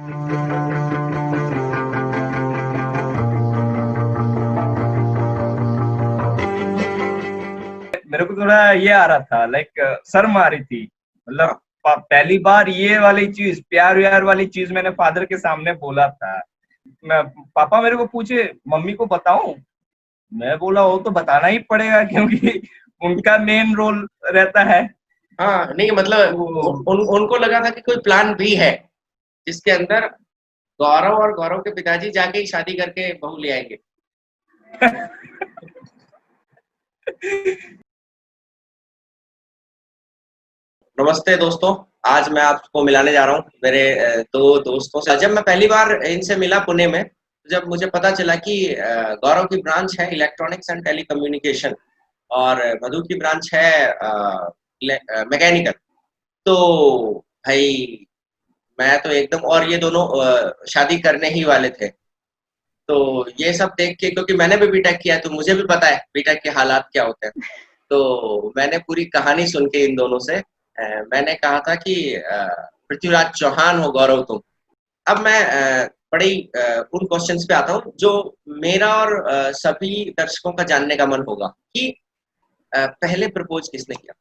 मेरे को थोड़ा ये आ रहा था, लाइक शर्म आ रही थी, मतलब पहली बार ये वाली चीज, प्यार व्यार वाली चीज मैंने फादर के सामने बोला था। मैं पापा मेरे को पूछे मम्मी को बताऊं, मैं बोला वो तो बताना ही पड़ेगा क्योंकि उनका मेन रोल रहता है। हाँ नहीं मतलब तो उनको लगा था कि कोई प्लान भी है जिसके अंदर गौरव और गौरव के पिताजी जाके ही शादी करके बहू ले आएंगे। नमस्ते दोस्तों, आज मैं आपको मिलाने जा रहा हूँ मेरे दो दोस्तों से। जब मैं पहली बार इनसे मिला पुणे में, जब मुझे पता चला कि गौरव की ब्रांच है इलेक्ट्रॉनिक्स एंड टेलीकम्युनिकेशन और मधु की ब्रांच है मैकेनिकल, तो भाई मैं तो एकदम, और ये दोनों शादी करने ही वाले थे। तो ये सब देख के, क्योंकि मैंने भी बीटेक किया है तो मुझे भी पता है बीटेक के हालात क्या होते हैं। तो मैंने पूरी कहानी सुन के इन दोनों से मैंने कहा था कि पृथ्वीराज चौहान हो गौरव तुम। अब मैं बड़े ही उन क्वेश्चंस पे आता हूँ जो मेरा और सभी दर्शकों का जानने का मन होगा कि पहले प्रपोज किसने किया।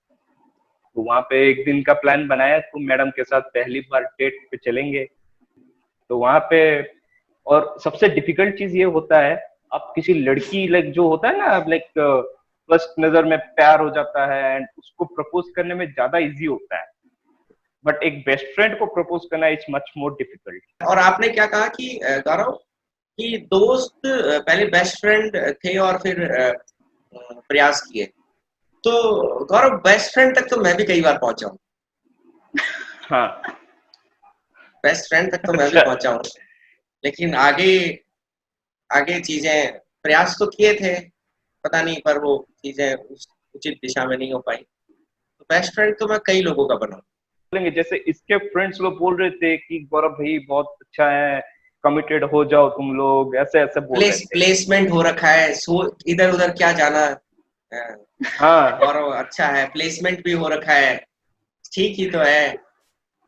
वहां पे एक दिन का प्लान बनाया, तो मैडम के साथ पहली बार डेट पे चलेंगे। तो वहां पे, और सबसे डिफिकल्ट चीज ये होता है, आप किसी लड़की, लाइक जो होता है ना, लाइक फर्स्ट नजर में प्यार हो जाता है एंड उसको प्रपोज करने में ज्यादा इजी होता है, बट एक बेस्ट फ्रेंड को प्रपोज करना इज मच मोर डिफिकल्ट। और आपने क्या कहा कि गौरव कि दोस्त पहले बेस्ट फ्रेंड थे और फिर प्रयास किए। तो गौरव बेस्ट फ्रेंड तक तो मैं भी कई बार पहुंचा हूँ। हाँ। बेस्ट फ्रेंड तक तो मैं भी अच्छा। पहुंचा हूँ, लेकिन आगे आगे चीजें, प्रयास तो किए थे, पता नहीं पर वो चीजें उस उचित दिशा में नहीं हो पाई। तो बेस्ट फ्रेंड तो मैं कई लोगों का बना हूँ। बोलेंगे जैसे इसके फ्रेंड्स लोग बोल रहे थे कि गौरव भाई बहुत अच्छा है, कमिटेड हो जाओ तुम लोग, ऐसे ऐसे बोल रहे थे। प्लेसमेंट हो रखा है, सो इधर उधर क्या जाना। हाँ। गौरव अच्छा है, प्लेसमेंट भी हो रखा है, ठीक ही तो है,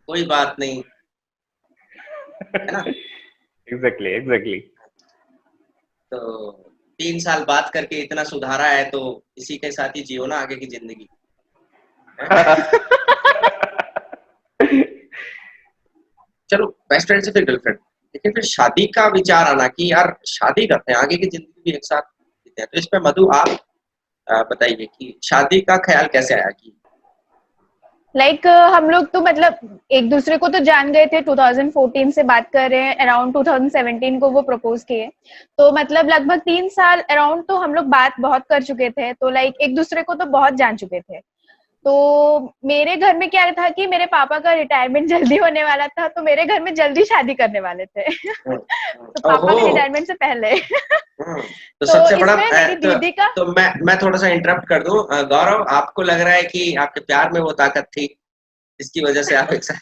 कोई बात नहीं, है ना। Exactly exactly. तो 3 साल बात करके इतना सुधारा है तो इसी के साथ ही जियो ना आगे की जिंदगी, है? चलो बेस्ट फ्रेंड से फिर गर्लफ्रेंड, लेकिन फिर शादी का विचार आना कि यार शादी करते हैं, आगे की जिंदगी भी एक साथ जीते हैं। तो इस पे मधु आप बताइए कि शादी का ख्याल कैसे आया कि हम लोग तो मतलब एक दूसरे को तो जान गए थे, 2014 से बात कर रहे हैं, अराउंड 2017 को वो प्रपोज किए। तो मतलब लगभग 3 साल अराउंड तो हम लोग बात बहुत कर चुके थे, तो एक दूसरे को तो बहुत जान चुके थे। तो मेरे घर में क्या था कि मेरे पापा का रिटायरमेंट जल्दी होने वाला था, तो मेरे घर में जल्दी शादी करने वाले थे। तो पापा ओहो। के रिटायरमेंट से पहले। तो तो सबसे बड़ा इसमें मेरी दीदी का तो मैं थोड़ा सा इंटरप्ट कर दूं, गौरव आपको लग रहा है कि आपके प्यार में वो ताकत थी जिसकी वजह से आप एक साथ,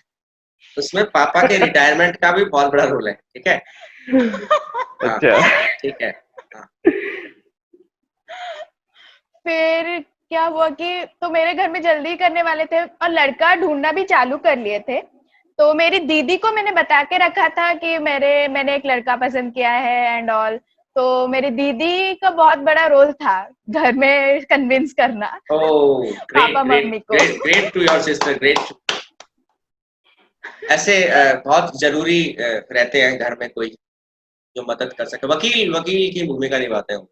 उसमें पापा के रिटायरमेंट का भी बहुत बड़ा रोल है, ठीक है। हाँ अच्छा। ठीक है। हाँ फिर क्या हुआ कि तो मेरे घर में जल्दी करने वाले थे और लड़का ढूंढना भी चालू कर लिए थे। तो मेरी दीदी को मैंने बता के रखा था कि मैंने एक लड़का पसंद किया है एंड ऑल। तो मेरी दीदी का बहुत बड़ा रोल था घर में कन्विंस करना ओह ग्रेट पापा ग्रेट मम्मी को। Great great to your sister, great. ऐसे बहुत जरूरी रहते हैं घर में कोई जो मदद कर सके, वकील वकील की भूमिका निभाते हैं,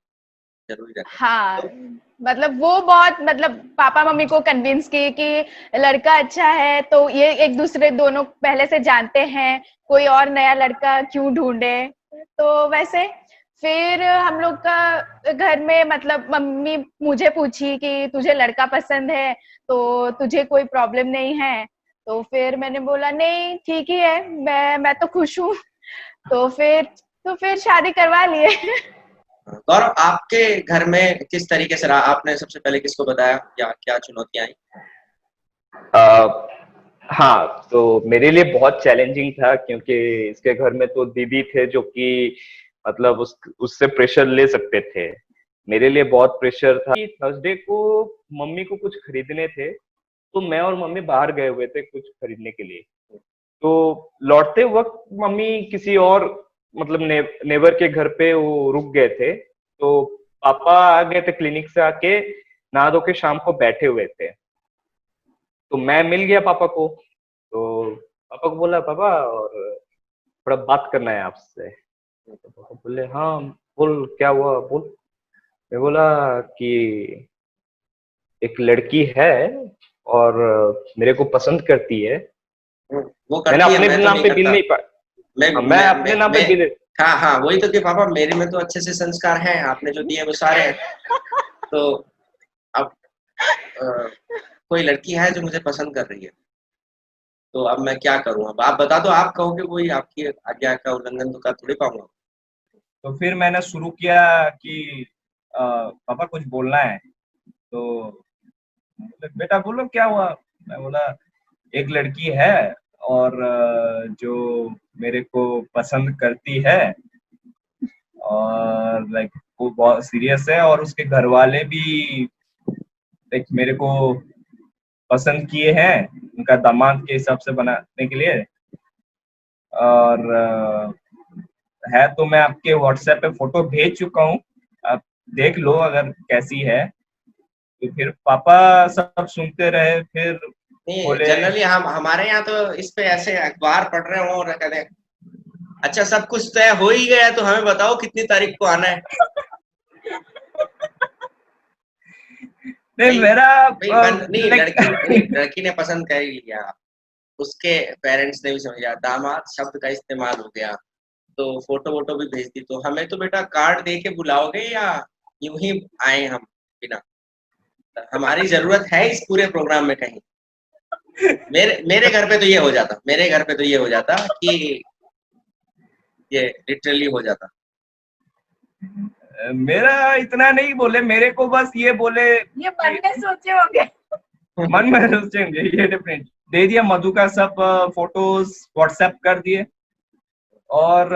जरूरी रहता है। हाँ, तो मतलब वो बहुत मतलब पापा मम्मी को कन्विंस की कि लड़का अच्छा है, तो ये एक दूसरे दोनों पहले से जानते हैं, कोई और नया लड़का क्यों ढूंढे। तो वैसे फिर हम लोग का घर में मतलब मम्मी मुझे पूछी कि तुझे लड़का पसंद है तो तुझे कोई प्रॉब्लम नहीं है। तो फिर मैंने बोला नहीं ठीक ही है, मैं तो खुश हूँ। तो फिर तो फिर शादी करवा लिए। गौरव आपके घर में किस तरीके से रहा, आपने सबसे पहले किसको बताया या क्या चुनौतियां आई। आ, हाँ, तो मेरे लिए बहुत चैलेंजिंग था क्योंकि इसके घर में तो दीदी थे जो कि मतलब उससे प्रेशर ले सकते थे। मेरे लिए बहुत प्रेशर था कि थर्सडे को मम्मी को कुछ खरीदने थे, तो मैं और मम्मी बाहर गए हुए थे कुछ खरीदने के लिए। तो लौटते वक्त मम्मी किसी और मतलब नेबर के घर पे वो रुक गए थे, तो पापा आ गए थे क्लिनिक से आके, नहा धो के शाम को बैठे हुए थे। तो मैं मिल गया पापा को, तो पापा को बोला पापा और थोड़ा बात करना है आपसे। तो पापा बोले हाँ बोल क्या हुआ बोल। मैं बोला कि एक लड़की है और मेरे को पसंद करती है। वो मैंने करती है, अपने मैं तो नाम नहीं पे बिल करता। नहीं पा मैं हाँ, मैं मैं अपने मैं, नाम पे मैं बिल हाँ हाँ, वही तो कि पापा मेरे में तो अच्छे से संस्कार हैं, आपने जो दिए वो सारे हैं। तो अब कोई लड़की है जो मुझे पसंद कर रही है, तो अब मैं क्या करूं? अब आप बता दो, आप कहोगे वही, आपकी आज्ञा का उल्लंघन तो कर थोड़ी पाऊंगा। तो फिर मैंने शुरू किया कि पापा कुछ बोलना है। तो बोले, बेटा बोलो क्या हुआ। मैं बोला एक लड़की है और जो मेरे को पसंद करती है और लाइक वो बहुत सीरियस है, और उसके घर वाले भी लाइक मेरे को पसंद किए हैं उनका दामाद के हिसाब से बनाने के लिए। और है तो मैं आपके व्हाट्सएप पे फोटो भेज चुका हूँ, आप देख लो अगर कैसी है। तो फिर पापा सब सुनते रहे, फिर नहीं, बोले जनरली हम हमारे यहाँ तो इस पे ऐसे अखबार पढ़ रहे हो और कहते हैं अच्छा सब कुछ तय हो ही गया है, तो हमें बताओ कितनी तारीख को आना है। नहीं भाई मेरा भाई नहीं, लाइक लड़की ने पसंद कर ही लिया, उसके पेरेंट्स ने भी समझा, दामाद शब्द का इस्तेमाल हो गया, तो फोटो वोटो भी भेज दी, तो हमें तो बेटा कार्ड दे के बुलाओगे या यूं ही आए हम बिना? हमारी जरूरत है इस पूरे प्रोग्राम में कहीं? मेरे घर पे तो ये हो जाता, मेरे घर पे तो ये हो जाता कि ये लिटरली हो जाता। मेरा इतना नहीं बोले, मेरे को बस ये बोले, ये मन में सोचे होंगे। मन में सोचेंगे ये डिफरेंट। दे दिया मधु का सब फोटोज व्हाट्सएप कर दिए। और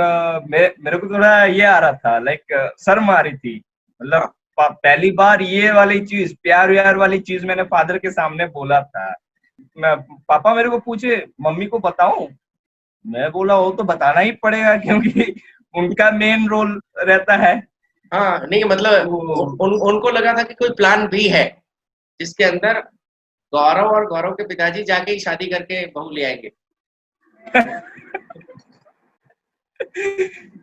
मेरे को थोड़ा ये आ रहा था लाइक शर्म आ रही थी, मतलब हाँ, पहली बार ये वाली चीज, प्यार व्यार वाली चीज मैंने फादर के सामने बोला था। मैं पापा मेरे को पूछे मम्मी को बताऊं। मैं बोला वो तो बताना ही पड़ेगा क्योंकि उनका मेन रोल रहता है। हाँ, नहीं मतलब तो उनको लगा था कि कोई प्लान भी है जिसके अंदर गौरव और गौरव के पिताजी जाके ही शादी करके बहू ले आएंगे।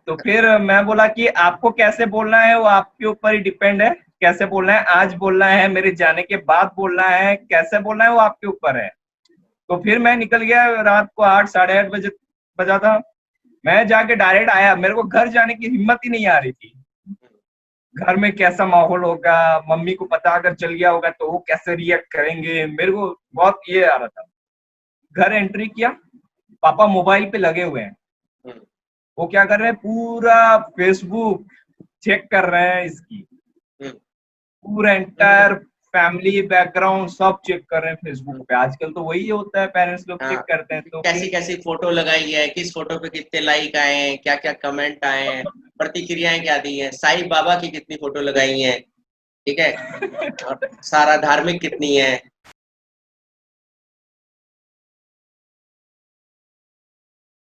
तो फिर मैं बोला कि आपको कैसे बोलना है वो आपके ऊपर ही डिपेंड है, कैसे बोलना है, आज बोलना है, मेरे जाने के बाद बोलना है, कैसे बोलना है वो आपके ऊपर है। तो फिर मैं निकल गया, रात को 8 साढ़े 8 बजे बजा था। मैं जाके डायरेक्ट आया, मेरे को घर जाने की हिम्मत ही नहीं आ रही थी। घर में कैसा माहौल होगा, मम्मी को पता अगर चल गया होगा तो वो कैसे रिएक्ट करेंगे, मेरे को बहुत ये आ रहा था। घर एंट्री किया, पापा मोबाइल पे लगे हुए हैं। हम्म, वो क्या कर रहे हैं, पूरा फेसबुक चेक कर रहे हैं इसकी, हम्म, पूरा एंटायर फैमिली बैकग्राउंड सब चेक कर रहे हैं फेसबुक पे। आजकल तो वही होता है, पेरेंट्स लोग चेक हाँ, करते हैं। तो कैसी फिर कैसी फोटो लगाई है, किस फोटो पे कितने लाइक आए हैं, क्या क्या कमेंट आए हैं, प्रतिक्रियाएं क्या दी हैं, साईं बाबा की कितनी फोटो लगाई हैं, ठीक है, और सारा धार्मिक कितनी है,